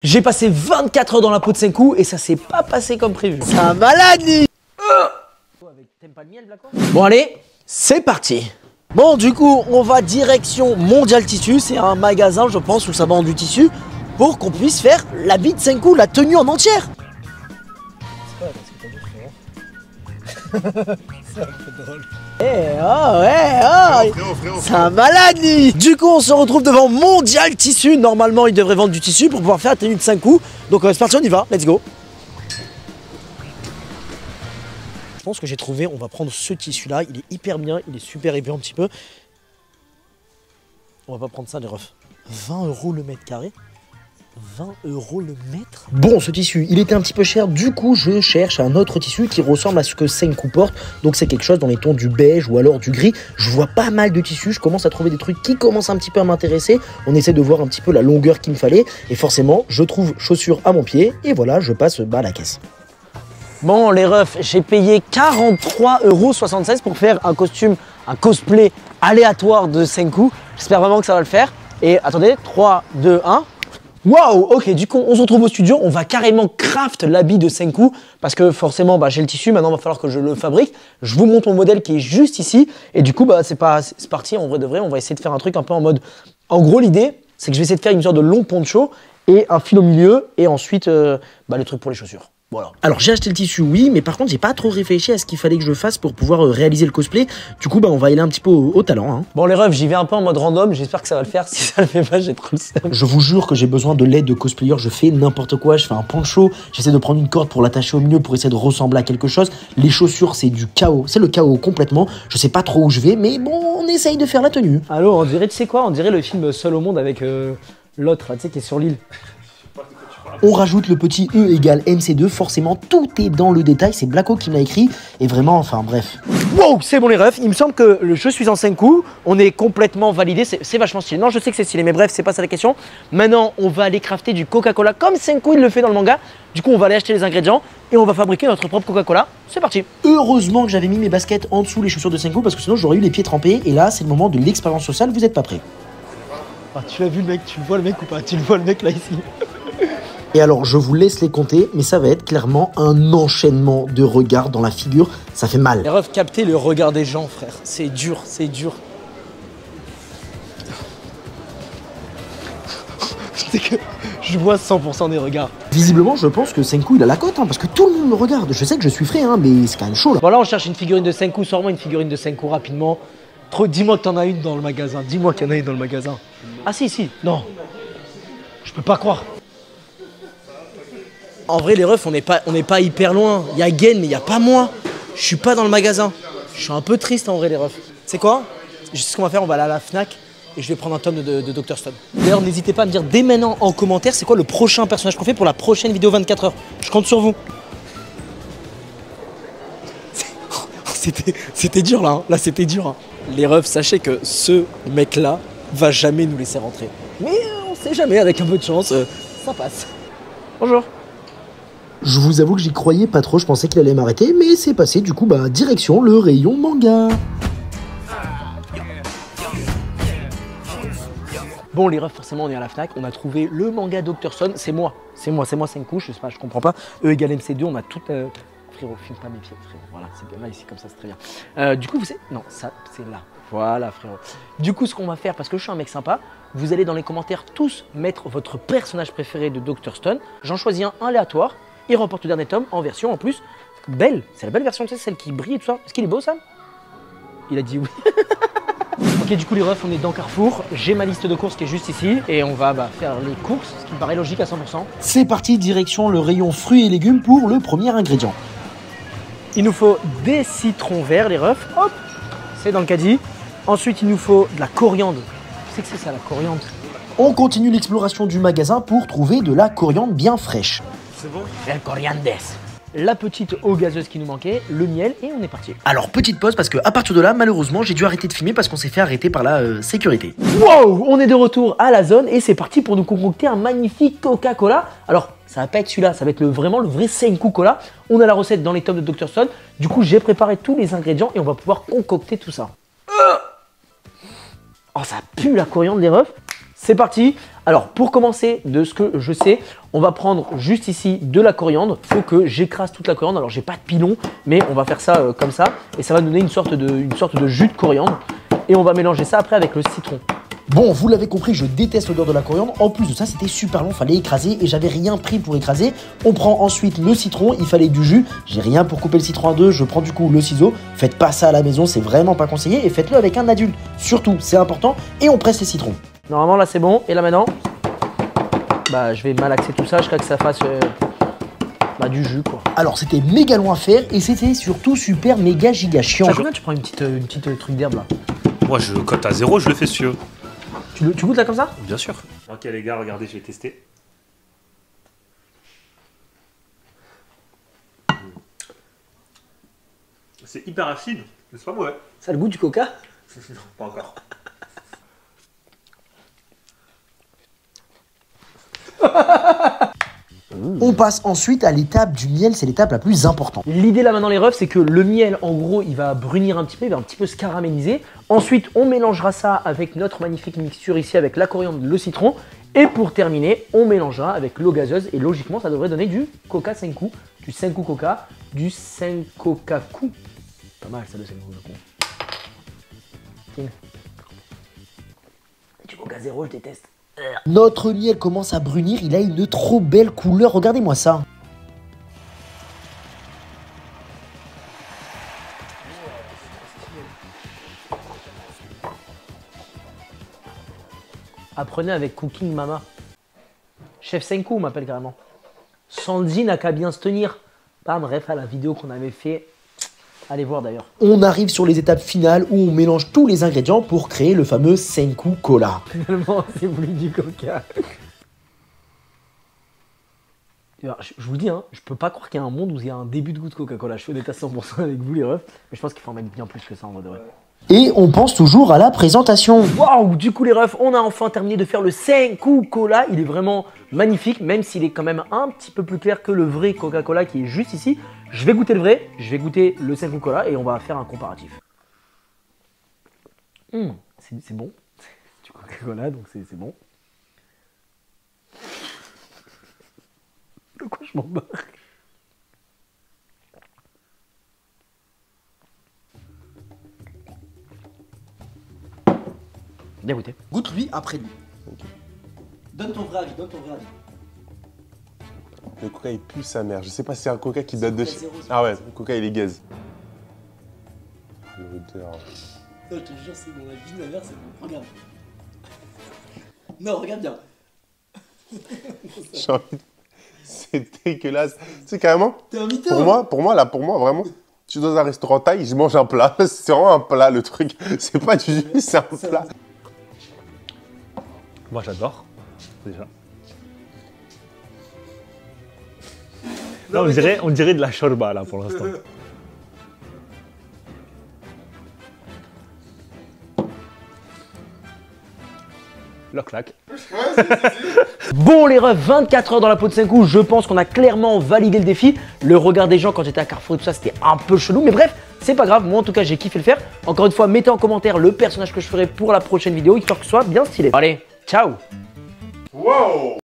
J'ai passé 24 heures dans la peau de Senku et ça s'est pas passé comme prévu. C'est un malade lui. T'aimes pas le miel, Blacko ? Bon allez, c'est parti. Bon du coup on va direction Mondial Tissu. C'est un magasin je pense où ça vend du tissu pour qu'on puisse faire l'habit de Senku, la tenue en entière. C'est un peu drôle. C'est un malade lui. Du coup on se retrouve devant Mondial Tissu. Normalement il devrait vendre du tissu pour pouvoir faire la tenue de Senku. Donc c'est parti, on y va, let's go. Je pense que j'ai trouvé, on va prendre ce tissu là, il est hyper bien, il est super épais un petit peu. On va pas prendre ça les refs. 20 € le mètre carré. 20 € le mètre. Bon, ce tissu, il était un petit peu cher, du coup je cherche un autre tissu qui ressemble à ce que Senku porte. Donc c'est quelque chose dans les tons du beige ou alors du gris. Je vois pas mal de tissus, je commence à trouver des trucs qui commencent un petit peu à m'intéresser. On essaie de voir un petit peu la longueur qu'il me fallait. Et forcément, je trouve chaussures à mon pied et voilà, je passe à la caisse. Bon les refs, j'ai payé 43,76 € pour faire un costume, un cosplay aléatoire de Senku. J'espère vraiment que ça va le faire. Et attendez, 3, 2, 1. Waouh, ok, du coup on se retrouve au studio, on va carrément craft l'habit de Senku parce que forcément j'ai le tissu, maintenant il va falloir que je le fabrique. Je vous montre mon modèle qui est juste ici et du coup c'est parti, en vrai de vrai, on va essayer de faire un truc un peu en mode... En gros l'idée c'est que je vais essayer de faire une sorte de long poncho et un fil au milieu et ensuite le truc pour les chaussures. Voilà. Alors j'ai acheté le tissu, oui, mais par contre j'ai pas trop réfléchi à ce qu'il fallait que je fasse pour pouvoir réaliser le cosplay. Du coup on va aller un petit peu au talent hein. Bon les refs, j'y vais un peu en mode random, j'espère que ça va le faire. Si ça le fait pas, j'ai trop le seum. Je vous jure que j'ai besoin de l'aide de cosplayer, je fais n'importe quoi, je fais un poncho, j'essaie de prendre une corde pour l'attacher au milieu pour essayer de ressembler à quelque chose. Les chaussures c'est du chaos, c'est le chaos complètement, je sais pas trop où je vais, mais bon on essaye de faire la tenue. Allô, on dirait, tu sais quoi, on dirait le film Seul au monde avec l'autre, tu sais, qui est sur l'île. On rajoute le petit E égale MC2, forcément tout est dans le détail, c'est Blacko qui me l'a écrit, et vraiment, enfin bref. Wow, c'est bon les refs, il me semble que je suis en Senku, on est complètement validé, c'est vachement stylé. Non, je sais que c'est stylé, mais bref, c'est pas ça la question. Maintenant, on va aller crafter du Coca-Cola comme Senku il le fait dans le manga. Du coup, on va aller acheter les ingrédients et on va fabriquer notre propre Coca-Cola. C'est parti. Heureusement que j'avais mis mes baskets en dessous les chaussures de Senku, parce que sinon j'aurais eu les pieds trempés, et là, c'est le moment de l'expérience sociale, vous êtes pas prêts. Ah, tu l'as vu le mec, tu le vois le mec ou pas? Tu le vois le mec là ici. Et alors, je vous laisse les compter, mais ça va être clairement un enchaînement de regards dans la figure. Ça fait mal. Les refs, capter le regard des gens, frère. C'est dur, c'est dur. C'est que je vois 100% des regards. Visiblement, je pense que Senku, il a la cote, hein, parce que tout le monde me regarde. Je sais que je suis frais, hein, mais c'est quand même chaud, là. Bon, là, on cherche une figurine de Senku. Sors-moi une figurine de Senku rapidement. Dis-moi que t'en as une dans le magasin. Dis-moi qu'il y en a une dans le magasin. Ah si, non. Je peux pas croire. En vrai les refs on n'est pas hyper loin. Il y a Gen mais il n'y a pas moi. Je suis pas dans le magasin. Je suis un peu triste en vrai les refs. C'est quoi? Je sais ce qu'on va faire, on va aller à la Fnac et je vais prendre un tome de Dr Stone. D'ailleurs n'hésitez pas à me dire dès maintenant en commentaire c'est quoi le prochain personnage qu'on fait pour la prochaine vidéo 24 heures. Je compte sur vous. C'était dur là, hein. Là c'était dur. Hein. Les refs, sachez que ce mec là va jamais nous laisser rentrer. Mais on sait jamais, avec un peu de chance, ça passe. Bonjour. Je vous avoue que j'y croyais pas trop, je pensais qu'il allait m'arrêter, mais c'est passé, du coup, direction le rayon manga. Bon, les refs, forcément, on est à la Fnac, on a trouvé le manga Dr Stone, c'est moi Senku, je sais pas, je comprends pas. E égale MC2, on a tout... Frérot, filme pas mes pieds, frérot, voilà, c'est bien là, ici, comme ça, c'est très bien. Du coup, vous savez... Non, ça, c'est là. Voilà, frérot. Du coup, ce qu'on va faire, parce que je suis un mec sympa, vous allez dans les commentaires tous mettre votre personnage préféré de Dr Stone. J'en choisis un aléatoire. Il remporte le dernier tome en version en plus belle. C'est la belle version, tu sais, celle qui brille et tout ça. Est-ce qu'il est beau, Sam? Il a dit oui. Ok, du coup, les refs, on est dans Carrefour. J'ai ma liste de courses qui est juste ici. Et on va faire les courses, ce qui me paraît logique à 100%. C'est parti, direction le rayon fruits et légumes pour le premier ingrédient. Il nous faut des citrons verts, les refs. Hop, c'est dans le caddie. Ensuite, il nous faut de la coriandre. Tu sais que c'est ça, la coriandre? On continue l'exploration du magasin pour trouver de la coriandre bien fraîche. C'est bon? El coriandes. La petite eau gazeuse qui nous manquait, le miel et on est parti. Alors petite pause parce que à partir de là malheureusement j'ai dû arrêter de filmer parce qu'on s'est fait arrêter par la sécurité. Wow, on est de retour à la zone et c'est parti pour nous concocter un magnifique Coca-Cola. Alors ça va pas être celui-là, ça va être vraiment le vrai Senku Cola. On a la recette dans les tomes de Dr Stone. Du coup j'ai préparé tous les ingrédients et on va pouvoir concocter tout ça. Oh ça pue la coriandre les refs. C'est parti. Alors, pour commencer, de ce que je sais, on va prendre juste ici de la coriandre. Il faut que j'écrase toute la coriandre. Alors, j'ai pas de pilon, mais on va faire ça comme ça. Et ça va donner une sorte de jus de coriandre. Et on va mélanger ça après avec le citron. Bon, vous l'avez compris, je déteste l'odeur de la coriandre. En plus de ça, c'était super long, fallait écraser et j'avais rien pris pour écraser. On prend ensuite le citron, il fallait du jus. J'ai rien pour couper le citron en deux, je prends du coup le ciseau. Faites pas ça à la maison, c'est vraiment pas conseillé et faites-le avec un adulte. Surtout, c'est important. Et on presse les citrons. Normalement, là, c'est bon. Et là, maintenant, bah, je vais malaxer tout ça jusqu'à que ça fasse du jus, quoi. Alors, c'était méga long à faire et c'était surtout super méga giga chiant. Ça, combien tu prends une petite truc d'herbe, là? Moi, je cote à 0, je le fais si tu veux. Tu goûtes là comme ça? Bien sûr. Ok les gars, regardez, je vais tester. C'est hyper acide, mais c'est pas mauvais. Ça a le goût du coca? Non, pas encore. On passe ensuite à l'étape du miel, c'est l'étape la plus importante. L'idée là maintenant les refs, c'est que le miel en gros il va brunir un petit peu, il va un petit peu se caraméliser. Ensuite on mélangera ça avec notre magnifique mixture ici avec la coriandre, le citron. Et pour terminer, on mélangera avec l'eau gazeuse et logiquement ça devrait donner du coca Senku, du Senku Coca, du Senkokaku. Pas mal ça le Senkokaku. Tiens. Du coca zéro, je déteste. Notre miel commence à brunir, il a une trop belle couleur, regardez-moi ça. Apprenez avec Cooking Mama. Chef Senku m'appelle carrément. Sanji n'a qu'à bien se tenir. Bam, bref, à la vidéo qu'on avait fait. Allez voir d'ailleurs. On arrive sur les étapes finales où on mélange tous les ingrédients pour créer le fameux Senku Cola. Finalement, c'est voulu du coca. Alors, je vous le dis, hein, je peux pas croire qu'il y a un monde où il y a un début de goût de Coca-Cola. Je suis honnête à 100% avec vous les refs, mais je pense qu'il faut en mettre bien plus que ça en vrai de vrai. Et on pense toujours à la présentation. Waouh, du coup les refs, on a enfin terminé de faire le Senku Cola. Il est vraiment magnifique, même s'il est quand même un petit peu plus clair que le vrai Coca-Cola qui est juste ici. Je vais goûter le vrai, je vais goûter le Senku Cola et on va faire un comparatif. C'est bon, du Coca-Cola, donc c'est bon. De quoi je m'en barre? Bien goûté. Goûte lui après lui. Okay. Donne ton vrai avis, donne ton vrai avis. Le coca il pue sa mère. Je sais pas si c'est un coca qui date de chez. Ah ouais, le coca il est gaze. L'odeur. Non, je te jure, c'est mon avis, ma mère, c'est bon. Regarde. Non, regarde bien. J'ai envie de... C'est dégueulasse. Tu sais, carrément. T'es un mytho. Pour moi, vraiment. Je suis dans un restaurant thaï, je mange un plat. C'est vraiment un plat, le truc. C'est pas du jus, c'est un plat. Moi j'adore, déjà. Non, on dirait de la shorba là pour l'instant. Loc-lac. Bon les refs, 24 heures dans la peau de Senku, je pense qu'on a clairement validé le défi. Le regard des gens quand j'étais à Carrefour et tout ça, c'était un peu chelou, mais bref, c'est pas grave, moi en tout cas j'ai kiffé le faire. Encore une fois, mettez en commentaire le personnage que je ferai pour la prochaine vidéo, histoire que ce soit bien stylé. Allez, ciao. Wow.